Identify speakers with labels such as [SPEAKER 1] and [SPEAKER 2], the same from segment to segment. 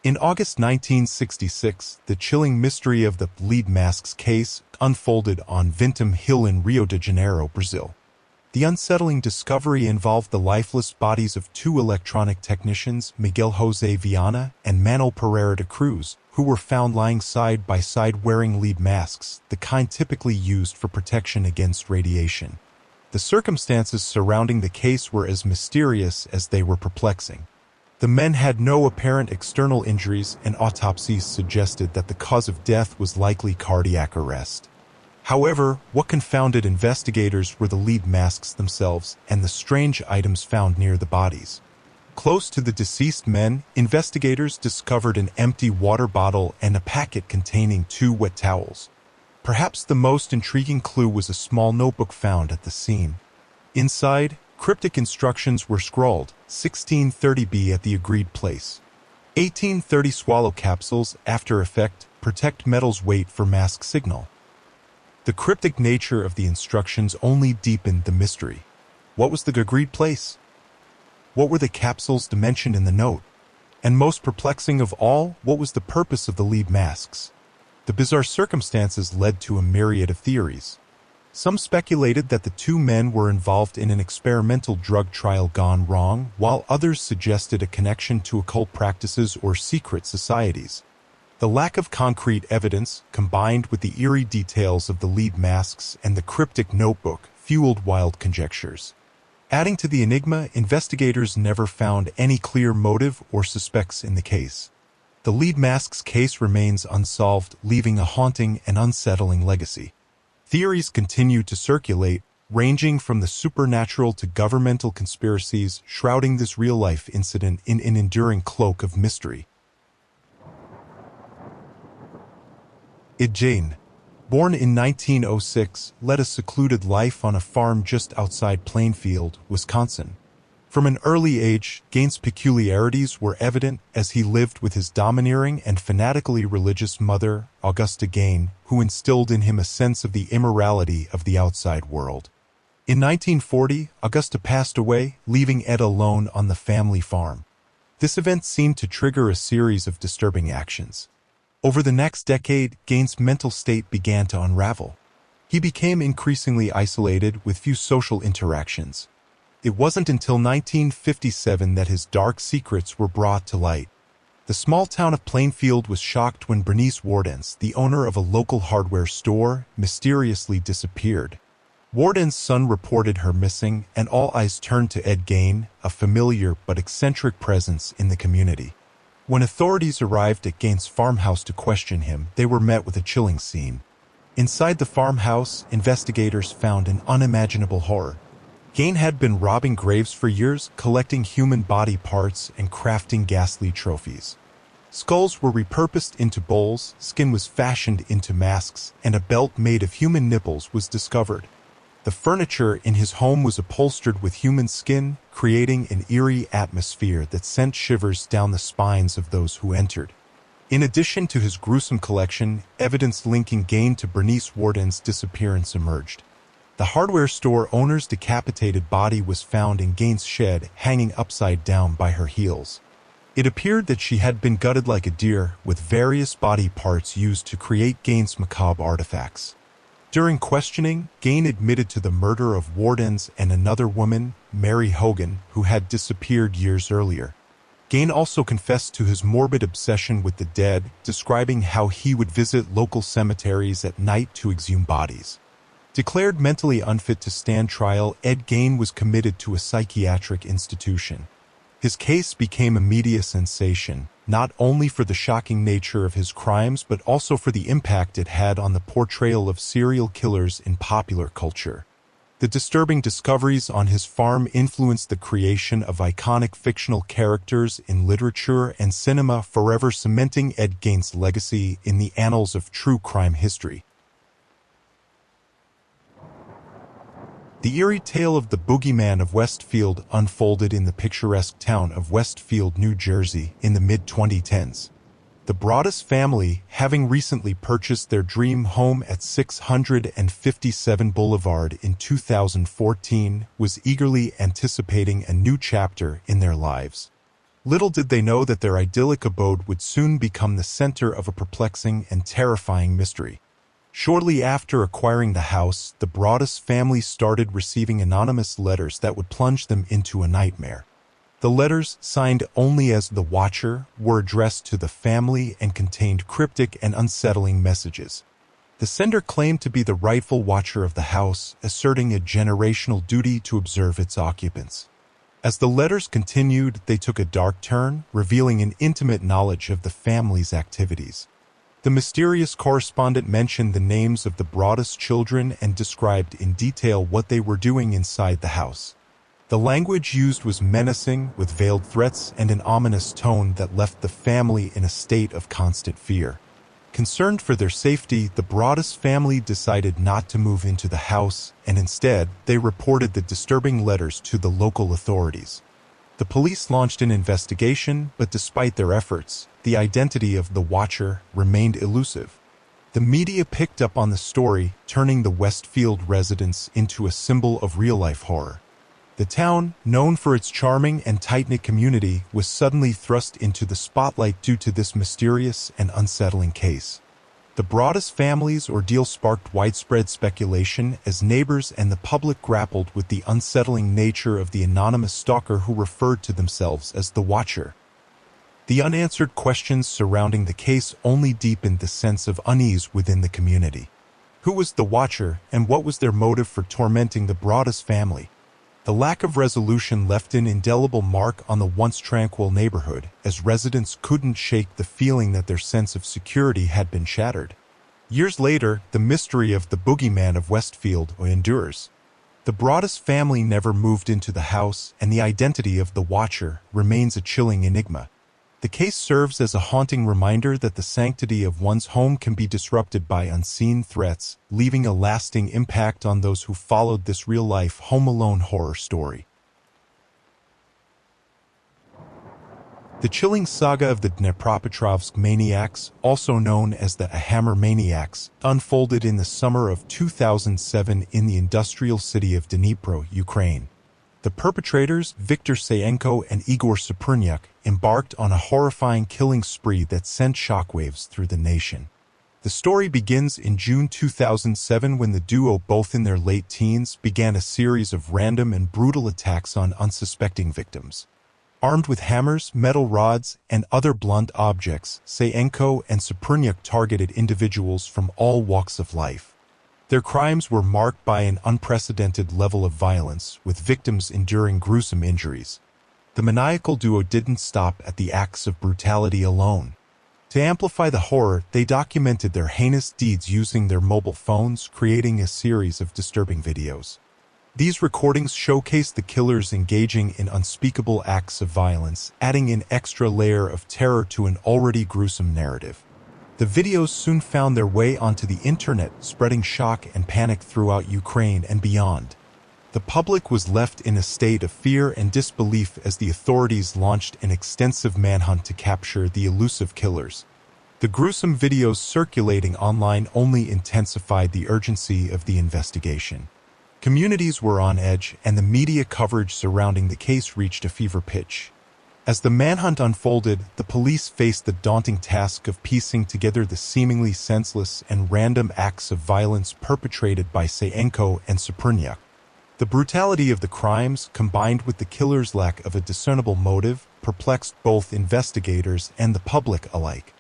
[SPEAKER 1] In August 1966, the chilling mystery of the lead masks case unfolded on Vintim Hill in Rio de Janeiro, Brazil. The unsettling discovery involved the lifeless bodies of two electronic technicians, Miguel Jose Viana and Manuel Pereira de Cruz, who were found lying side by side wearing lead masks, the kind typically used for protection against radiation. The circumstances surrounding the case were as mysterious as they were perplexing. The men had no apparent external injuries, and autopsies suggested that the cause of death was likely cardiac arrest. However, what confounded investigators were the lead masks themselves and the strange items found near the bodies. Close to the deceased men, investigators discovered an empty water bottle and a packet containing 2 wet towels. Perhaps the most intriguing clue was a small notebook found at the scene. Inside, cryptic instructions were scrawled, 1630B at the agreed place. 1830 swallow capsules, after effect, protect metal's weight for mask signal. The cryptic nature of the instructions only deepened the mystery. What was the agreed place? What were the capsules mentioned in the note? And most perplexing of all, what was the purpose of the lead masks? The bizarre circumstances led to a myriad of theories. Some speculated that the 2 men were involved in an experimental drug trial gone wrong, while others suggested a connection to occult practices or secret societies. The lack of concrete evidence, combined with the eerie details of the lead masks and the cryptic notebook, fueled wild conjectures. Adding to the enigma, investigators never found any clear motive or suspects in the case. The lead masks case remains unsolved, leaving a haunting and unsettling legacy. Theories continue to circulate, ranging from the supernatural to governmental conspiracies, shrouding this real-life incident in an enduring cloak of mystery. Jane, born in 1906, led a secluded life on a farm just outside Plainfield, Wisconsin. From an early age, Gaines' peculiarities were evident as he lived with his domineering and fanatically religious mother, Augusta Gaines, who instilled in him a sense of the immorality of the outside world. In 1940, Augusta passed away, leaving Ed alone on the family farm. This event seemed to trigger a series of disturbing actions. Over the next decade, Gaines' mental state began to unravel. He became increasingly isolated with few social interactions. It wasn't until 1957 that his dark secrets were brought to light. The small town of Plainfield was shocked when Bernice Wardens, the owner of a local hardware store, mysteriously disappeared. Warden's son reported her missing, and all eyes turned to Ed Gaines, a familiar but eccentric presence in the community. When authorities arrived at Gaines' farmhouse to question him, they were met with a chilling scene. Inside the farmhouse, investigators found an unimaginable horror. Gaines had been robbing graves for years, collecting human body parts and crafting ghastly trophies. Skulls were repurposed into bowls, skin was fashioned into masks, and a belt made of human nipples was discovered. The furniture in his home was upholstered with human skin, creating an eerie atmosphere that sent shivers down the spines of those who entered. In addition to his gruesome collection, evidence linking Gaines to Bernice Warden's disappearance emerged. The hardware store owner's decapitated body was found in Gaines' shed, hanging upside down by her heels. It appeared that she had been gutted like a deer, with various body parts used to create Gaines' macabre artifacts. During questioning, Gaines admitted to the murder of Wardens and another woman, Mary Hogan, who had disappeared years earlier. Gaines also confessed to his morbid obsession with the dead, describing how he would visit local cemeteries at night to exhume bodies. Declared mentally unfit to stand trial, Ed Gaines was committed to a psychiatric institution. His case became a media sensation, not only for the shocking nature of his crimes but also for the impact it had on the portrayal of serial killers in popular culture. The disturbing discoveries on his farm influenced the creation of iconic fictional characters in literature and cinema, forever cementing Ed Gaines' legacy in the annals of true crime history. The eerie tale of the boogeyman of Westfield unfolded in the picturesque town of Westfield, New Jersey, in the mid-2010s. The Broaddus family, having recently purchased their dream home at 657 Boulevard in 2014, was eagerly anticipating a new chapter in their lives. Little did they know that their idyllic abode would soon become the center of a perplexing and terrifying mystery. Shortly after acquiring the house, the Broaddus family started receiving anonymous letters that would plunge them into a nightmare. The letters, signed only as The Watcher, were addressed to the family and contained cryptic and unsettling messages. The sender claimed to be the rightful watcher of the house, asserting a generational duty to observe its occupants. As the letters continued, they took a dark turn, revealing an intimate knowledge of the family's activities. The mysterious correspondent mentioned the names of the Broaddus children and described in detail what they were doing inside the house. The language used was menacing, with veiled threats and an ominous tone that left the family in a state of constant fear. Concerned for their safety, the Broaddus family decided not to move into the house, and instead, they reported the disturbing letters to the local authorities. The police launched an investigation, but despite their efforts, the identity of the Watcher remained elusive. The media picked up on the story, turning the Westfield residence into a symbol of real-life horror. The town, known for its charming and tight-knit community, was suddenly thrust into the spotlight due to this mysterious and unsettling case. The Broaddus family's ordeal sparked widespread speculation as neighbors and the public grappled with the unsettling nature of the anonymous stalker who referred to themselves as the Watcher. The unanswered questions surrounding the case only deepened the sense of unease within the community. Who was the Watcher, and what was their motive for tormenting the Broaddus family? The lack of resolution left an indelible mark on the once tranquil neighborhood, as residents couldn't shake the feeling that their sense of security had been shattered. Years later, the mystery of the boogeyman of Westfield endures. The Broaddus family never moved into the house, and the identity of the Watcher remains a chilling enigma. The case serves as a haunting reminder that the sanctity of one's home can be disrupted by unseen threats, leaving a lasting impact on those who followed this real-life Home Alone horror story. The chilling saga of the Dnepropetrovsk maniacs, also known as the Hammer maniacs, unfolded in the summer of 2007 in the industrial city of Dnipro, Ukraine. The perpetrators, Viktor Sayenko and Igor Saprunyak, embarked on a horrifying killing spree that sent shockwaves through the nation. The story begins in June 2007 when the duo, both in their late teens, began a series of random and brutal attacks on unsuspecting victims. Armed with hammers, metal rods, and other blunt objects, Sayenko and Saprunyak targeted individuals from all walks of life. Their crimes were marked by an unprecedented level of violence, with victims enduring gruesome injuries. The maniacal duo didn't stop at the acts of brutality alone. To amplify the horror, they documented their heinous deeds using their mobile phones, creating a series of disturbing videos. These recordings showcase the killers engaging in unspeakable acts of violence, adding an extra layer of terror to an already gruesome narrative. The videos soon found their way onto the internet, spreading shock and panic throughout Ukraine and beyond. The public was left in a state of fear and disbelief as the authorities launched an extensive manhunt to capture the elusive killers. The gruesome videos circulating online only intensified the urgency of the investigation. Communities were on edge, and the media coverage surrounding the case reached a fever pitch. As the manhunt unfolded, the police faced the daunting task of piecing together the seemingly senseless and random acts of violence perpetrated by Sayenko and Saprunyak. The brutality of the crimes, combined with the killer's lack of a discernible motive, perplexed both investigators and the public alike.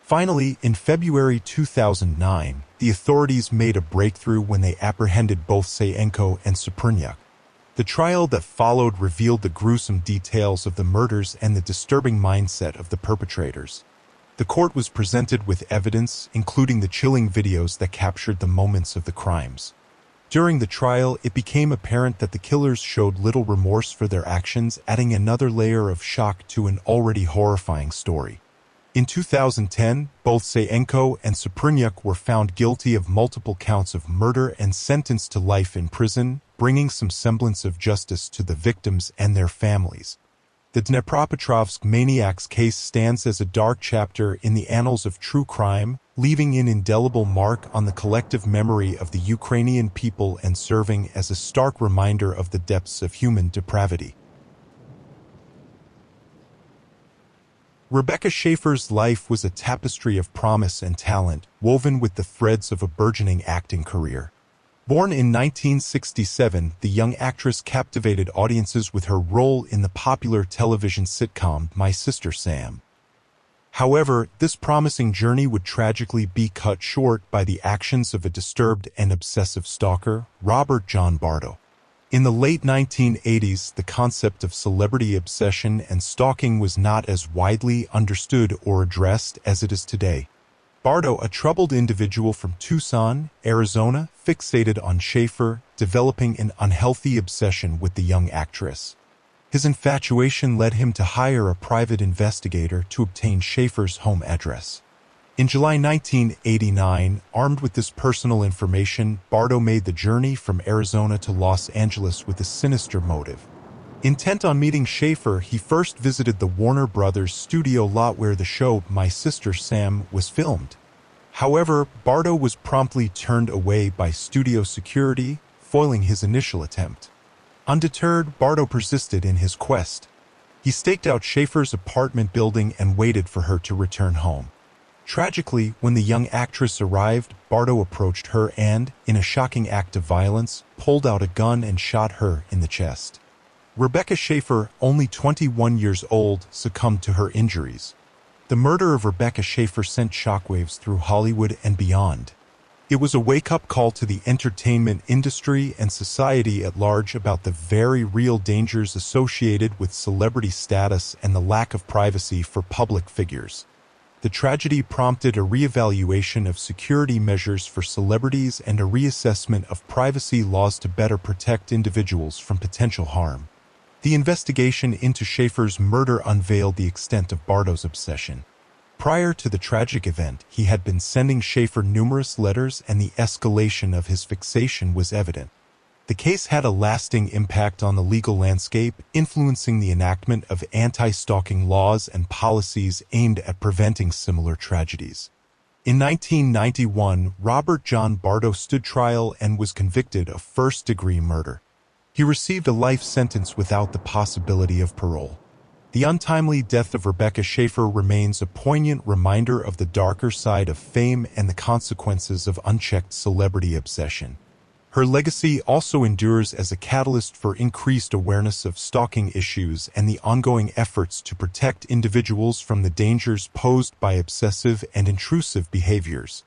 [SPEAKER 1] Finally, in February 2009, the authorities made a breakthrough when they apprehended both Sayenko and Saprunyak. The trial that followed revealed the gruesome details of the murders and the disturbing mindset of the perpetrators. The court was presented with evidence, including the chilling videos that captured the moments of the crimes. During the trial, it became apparent that the killers showed little remorse for their actions, adding another layer of shock to an already horrifying story. In 2010, both Sayenko and Saprunyak were found guilty of multiple counts of murder and sentenced to life in prison, bringing some semblance of justice to the victims and their families. The Dnepropetrovsk maniacs case stands as a dark chapter in the annals of true crime, leaving an indelible mark on the collective memory of the Ukrainian people and serving as a stark reminder of the depths of human depravity. Rebecca Schaeffer's life was a tapestry of promise and talent, woven with the threads of a burgeoning acting career. Born in 1967, the young actress captivated audiences with her role in the popular television sitcom My Sister Sam. However, this promising journey would tragically be cut short by the actions of a disturbed and obsessive stalker, Robert John Bardo. In the late 1980s, the concept of celebrity obsession and stalking was not as widely understood or addressed as it is today. Bardo, a troubled individual from Tucson, Arizona, fixated on Schaeffer, developing an unhealthy obsession with the young actress. His infatuation led him to hire a private investigator to obtain Schaeffer's home address. In July 1989, armed with this personal information, Bardo made the journey from Arizona to Los Angeles with a sinister motive. Intent on meeting Schaeffer, he first visited the Warner Brothers studio lot where the show My Sister Sam was filmed. However, Bardo was promptly turned away by studio security, foiling his initial attempt. Undeterred, Bardo persisted in his quest. He staked out Schaeffer's apartment building and waited for her to return home. Tragically, when the young actress arrived, Bardo approached her and, in a shocking act of violence, pulled out a gun and shot her in the chest. Rebecca Schaeffer, only 21 years old, succumbed to her injuries. The murder of Rebecca Schaeffer sent shockwaves through Hollywood and beyond. It was a wake-up call to the entertainment industry and society at large about the very real dangers associated with celebrity status and the lack of privacy for public figures. The tragedy prompted a reevaluation of security measures for celebrities and a reassessment of privacy laws to better protect individuals from potential harm. The investigation into Schaeffer's murder unveiled the extent of Bardo's obsession. Prior to the tragic event, he had been sending Schaeffer numerous letters, and the escalation of his fixation was evident. The case had a lasting impact on the legal landscape, influencing the enactment of anti-stalking laws and policies aimed at preventing similar tragedies. In 1991, Robert John Bardo stood trial and was convicted of first-degree murder. He received a life sentence without the possibility of parole. The untimely death of Rebecca Schaeffer remains a poignant reminder of the darker side of fame and the consequences of unchecked celebrity obsession. Her legacy also endures as a catalyst for increased awareness of stalking issues and the ongoing efforts to protect individuals from the dangers posed by obsessive and intrusive behaviors.